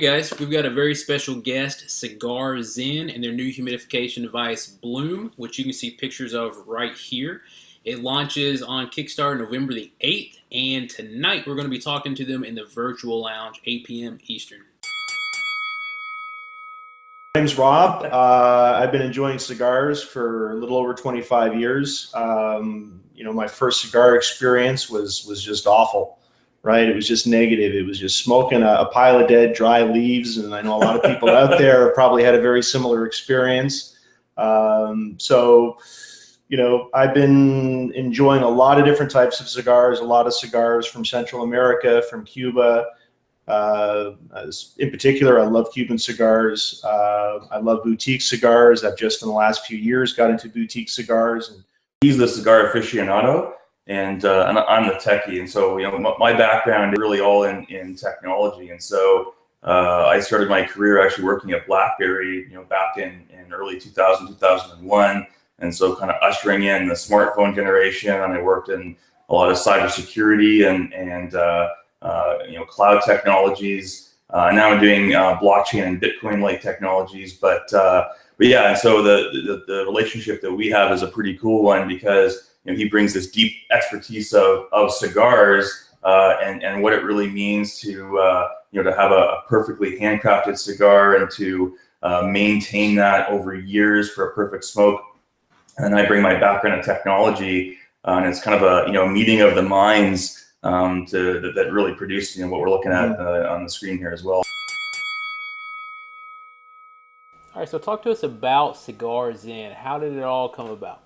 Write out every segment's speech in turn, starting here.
guys, we've got a very special guest, Cigar Zen, and their new humidification device, Blume, which you can see pictures of right here. It launches on Kickstarter November the 8th, and tonight we're going to be talking to them in the virtual lounge, 8 p.m. Eastern. My name's Rob. I've been enjoying cigars for a little over 25 years. My first cigar experience was just awful, right? It was just negative. It was just smoking a pile of dead, dry leaves, and I know a lot of people out there have probably had a very similar experience. I've been enjoying a lot of different types of cigars, a lot of cigars from Central America, from Cuba. In particular, I love Cuban cigars. I love boutique cigars. I've just in the last few years got into boutique cigars. And he's the cigar aficionado, and I'm the techie. And so, my background is really all in technology. And so I started my career actually working at BlackBerry, back in early 2000, 2001. And so kind of ushering in the smartphone generation. And I worked in a lot of cybersecurity and cloud technologies. Now I'm doing blockchain and Bitcoin-like technologies. But yeah, and so the relationship that we have is a pretty cool one because he brings this deep expertise of cigars and what it really means to have a perfectly handcrafted cigar and to maintain that over years for a perfect smoke. And I bring my background in technology, and it's kind of a meeting of the minds that really produced what we're looking at on the screen here as well. All right, so talk to us about Cigar Zen. How did it all come about?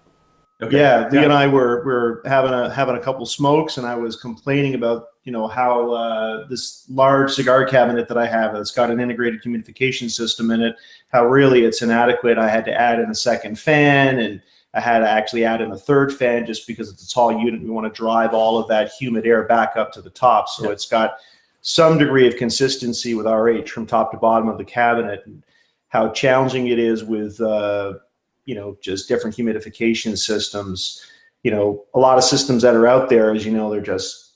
Okay. Yeah, Lee and I were having a couple smokes, and I was complaining about how this large cigar cabinet that I have that's got an integrated humidification system in it, how really it's inadequate. I had to add in a second fan, and I had to actually add in a third fan just because it's a tall unit. We want to drive all of that humid air back up to the top. So it's got some degree of consistency with RH from top to bottom of the cabinet, and how challenging it is with, just different humidification systems. A lot of systems that are out there, as they're just,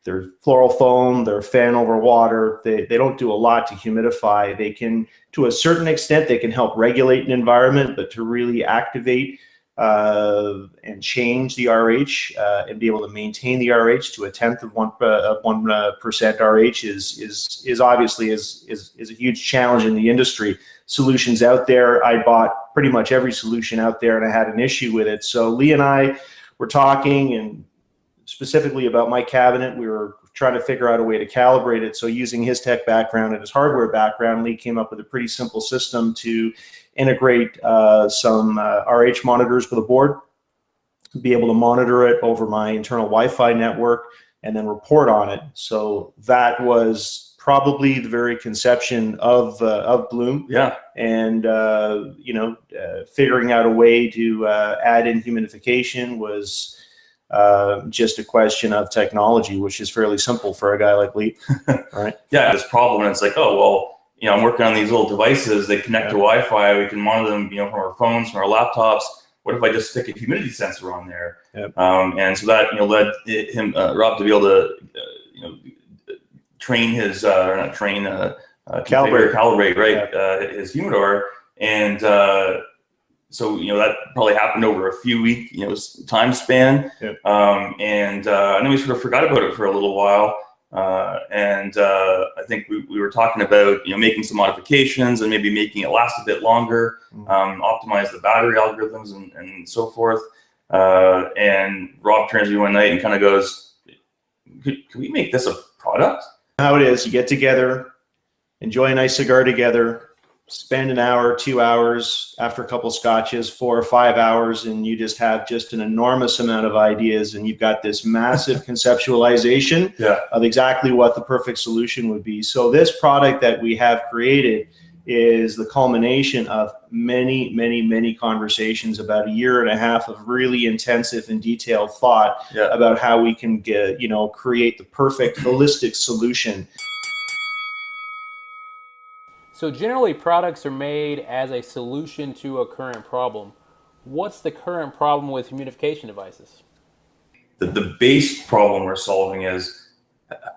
they're floral foam, they're fan over water. They don't do a lot to humidify. They can, to a certain extent, they can help regulate an environment, but to really activate and change the RH and be able to maintain the RH to 1/10 of 1% RH is obviously a huge challenge in the industry. Solutions out there, I bought pretty much every solution out there, and I had an issue with it. So Lee and I were talking, and specifically about my cabinet, we were trying to figure out a way to calibrate it. So using his tech background and his hardware background, Lee came up with a pretty simple system to integrate some RH monitors with a board, be able to monitor it over my internal Wi-Fi network, and then report on it. So that was probably the very conception of Blume. Yeah. And figuring out a way to add in humidification was just a question of technology, which is fairly simple for a guy like Lee. Right? Yeah, this problem, and it's like, oh well, I'm working on these little devices. They connect to Wi-Fi. We can monitor them, from our phones, from our laptops. What if I just stick a humidity sensor on there? Yep. And so that led him, Rob, to be able to train his calibrate, right, his humidor, and so that probably happened over a few week time span. Yep. And then we sort of forgot about it for a little while. I think we were talking about making some modifications and maybe making it last a bit longer, optimize the battery algorithms and so forth. And Rob turns to me one night and kind of goes, could we make this a product? How it is, you get together, enjoy a nice cigar together, spend an hour, 2 hours, after a couple scotches, 4 or 5 hours, and you just have just an enormous amount of ideas, and you've got this massive conceptualization of exactly what the perfect solution would be. So this product that we have created is the culmination of many, many, many conversations, about 1.5 years of really intensive and detailed thought about how we can get, create the perfect holistic solution. So generally, products are made as a solution to a current problem. What's the current problem with humidification devices? The base problem we're solving is,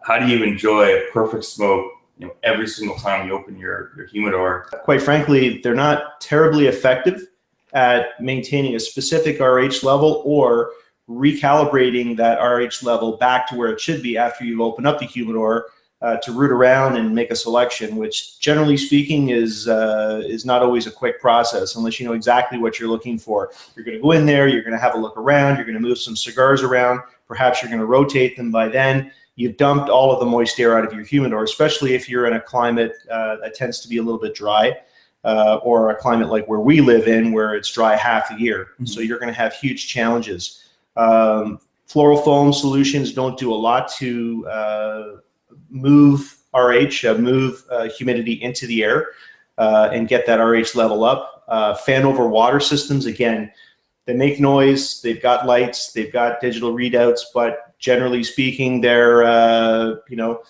how do you enjoy a perfect smoke every single time you open your humidor. Quite frankly, they're not terribly effective at maintaining a specific RH level or recalibrating that RH level back to where it should be after you've opened up the humidor to root around and make a selection, which generally speaking is not always a quick process unless you know exactly what you're looking for. You're going to go in there, you're going to have a look around, you're going to move some cigars around, perhaps you're going to rotate them. By then, you've dumped all of the moist air out of your humidor, especially if you're in a climate that tends to be a little bit dry, or a climate like where we live in, where it's dry half the year. Mm-hmm. So you're going to have huge challenges. Floral foam solutions don't do a lot to move RH, move humidity into the air and get that RH level up. Fan over water systems, again, they make noise, they've got lights, they've got digital readouts, but generally speaking, they're, not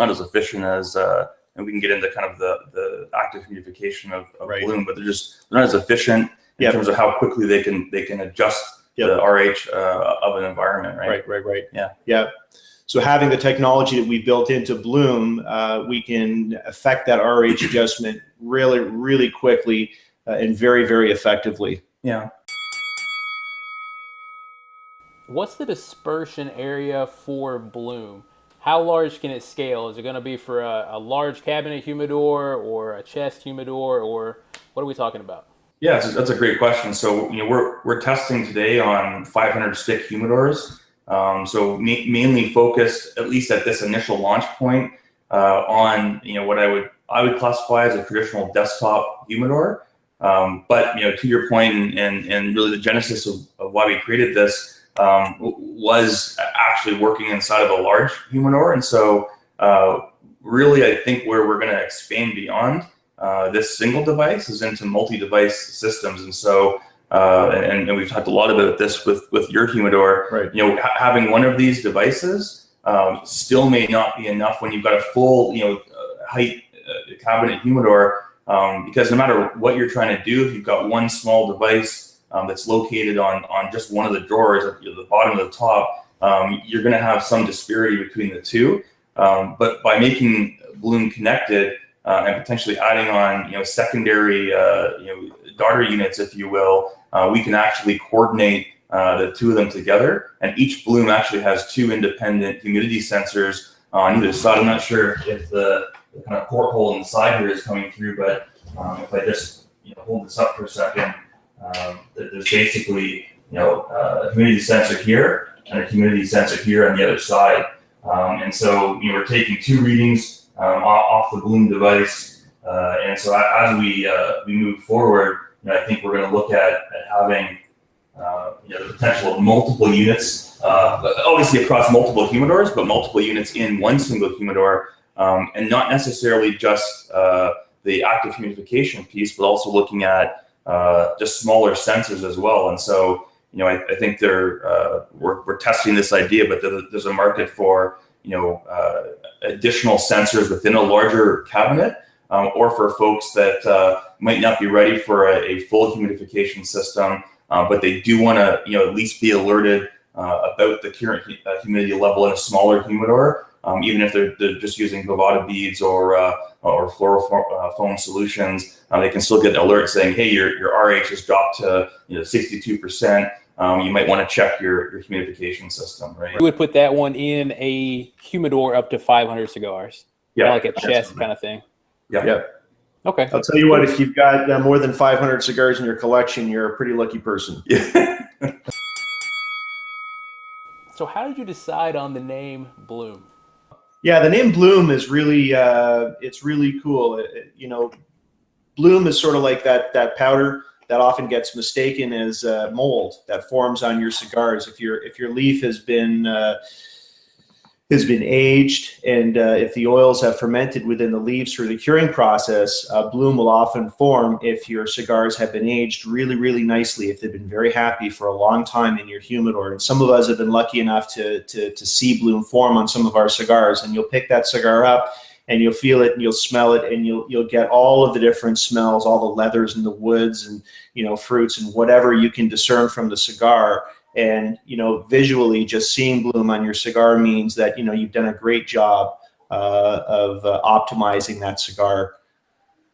as efficient as, and we can get into kind of the active humidification of right. Blume, but they're not as efficient in terms of how quickly they can adjust the RH of an environment, right? Right. Yeah. So having the technology that we built into Blume, we can affect that RH adjustment really, really quickly and very, very effectively. Yeah. What's the dispersion area for Blume? How large can it scale? Is it going to be for a large cabinet humidor or a chest humidor, or what are we talking about? Yeah, that's a great question. So we're testing today on 500 stick humidors. So mainly focused, at least at this initial launch point, on what I would classify as a traditional desktop humidor. But to your point, and really the genesis of why we created this was actually working inside of a large humidor. And so really, I think where we're going to expand beyond this single device is into multi-device systems. And so and we've talked a lot about this with your humidor. Right. Having one of these devices still may not be enough when you've got a full height cabinet humidor, because no matter what you're trying to do, if you've got one small device that's located on just one of the drawers at the bottom of the top, you're going to have some disparity between the two. But by making Blume connected and potentially adding on secondary daughter units, if you will, we can actually coordinate the two of them together. And each Blume actually has two independent humidity sensors on either side. I'm not sure if the kind of porthole in the side here is coming through, but if I just hold this up for a second, there's basically a humidity sensor here and a humidity sensor here on the other side. And so we're taking two readings off the Blume device. And so as we move forward, I think we're going to look at having the potential of multiple units, obviously across multiple humidors, but multiple units in one single humidor, and not necessarily just the active humidification piece, but also looking at just smaller sensors as well. And so I think we're testing this idea, but there's a market for additional sensors within a larger cabinet, or for folks that might not be ready for a full humidification system, but they do want to at least be alerted about the current humidity level in a smaller humidor, even if they're just using Bovada beads or floral foam solutions. They can still get an alert saying, hey, your RH has dropped to 62%. You might want to check your humidification system, right? You would put that one in a humidor up to 500 cigars. Yeah, like a chest kind of thing. Yeah. Okay. I'll tell you what, if you've got more than 500 cigars in your collection, you're a pretty lucky person. Yeah. So how did you decide on the name Blume? Yeah, the name Blume is really, it's really cool. Blume is sort of like that powder that often gets mistaken as mold that forms on your cigars. If your leaf has been aged, and if the oils have fermented within the leaves through the curing process, Blume will often form if your cigars have been aged really, really nicely, if they've been very happy for a long time in your humidor. And some of us have been lucky enough to see Blume form on some of our cigars, and you'll pick that cigar up and you'll feel it and you'll smell it, and you'll get all of the different smells, all the leathers and the woods and fruits and whatever you can discern from the cigar. And visually, just seeing Blume on your cigar means that you've done a great job optimizing that cigar.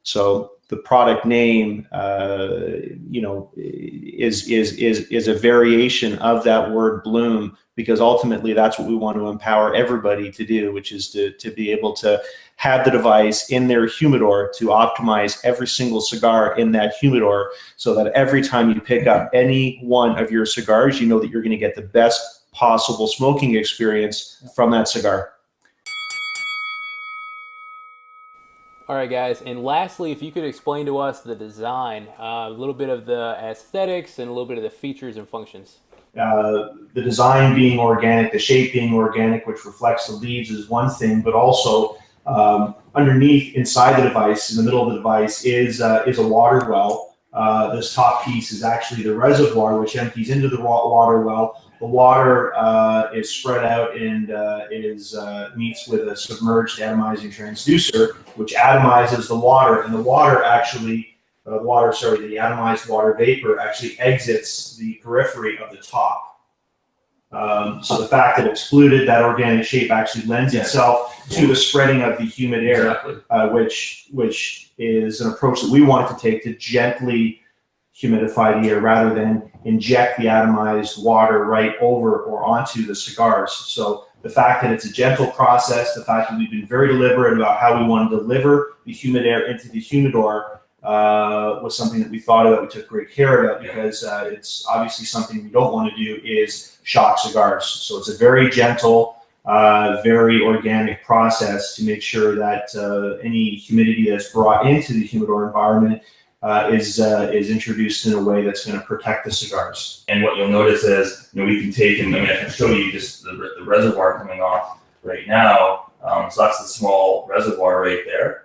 So the product name, you know, is a variation of that word Blume, because ultimately that's what we want to empower everybody to do, which is to be able to have the device in their humidor to optimize every single cigar in that humidor, so that every time you pick up any one of your cigars, you know that you're going to get the best possible smoking experience from that cigar. All right, guys, and lastly, if you could explain to us the design, a little bit of the aesthetics and a little bit of the features and functions. The design being organic, the shape being organic, which reflects the leaves, is one thing, but also underneath, inside the device, in the middle of the device, is a water well. This top piece is actually the reservoir, which empties into the water well. The water is spread out and meets with a submerged atomizing transducer, which atomizes the water, and the water actually, the atomized water vapor actually exits the periphery of the top. So the fact that it's fluted, that organic shape actually lends itself to the spreading of the humid air, which is an approach that we wanted to take to gently humidify the air rather than inject the atomized water right over or onto the cigars. So the fact that it's a gentle process, the fact that we've been very deliberate about how we want to deliver the humid air into the humidor was something that we thought about, we took great care about, because it's obviously something we don't want to do is shock cigars. So it's a very gentle, very organic process to make sure that any humidity that's brought into the humidor environment is introduced in a way that's going to protect the cigars. And what you'll notice is, you know, we can take, and I mean, I can show you just the reservoir coming off right now. So that's the small reservoir right there.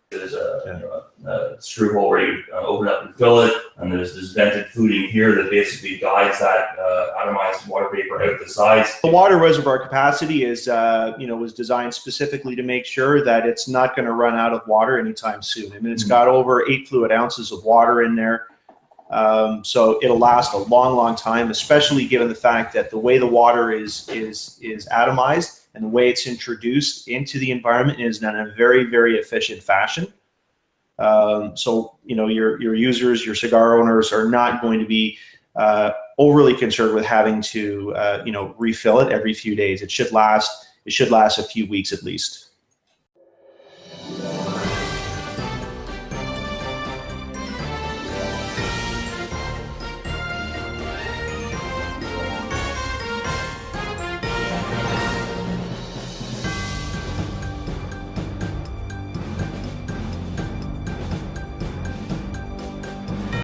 There's a screw hole where you open up and fill it, and there's this vented fluting here that basically guides that atomized water vapor out the sides. The water reservoir capacity is, was designed specifically to make sure that it's not going to run out of water anytime soon. I mean, it's got over 8 fluid ounces of water in there, so it'll last a long, long time, especially given the fact that the way the water is atomized and the way it's introduced into the environment is done in a very, very efficient fashion. So, you know, your users, your cigar owners are not going to be overly concerned with having to, refill it every few days. It should last a few weeks at least.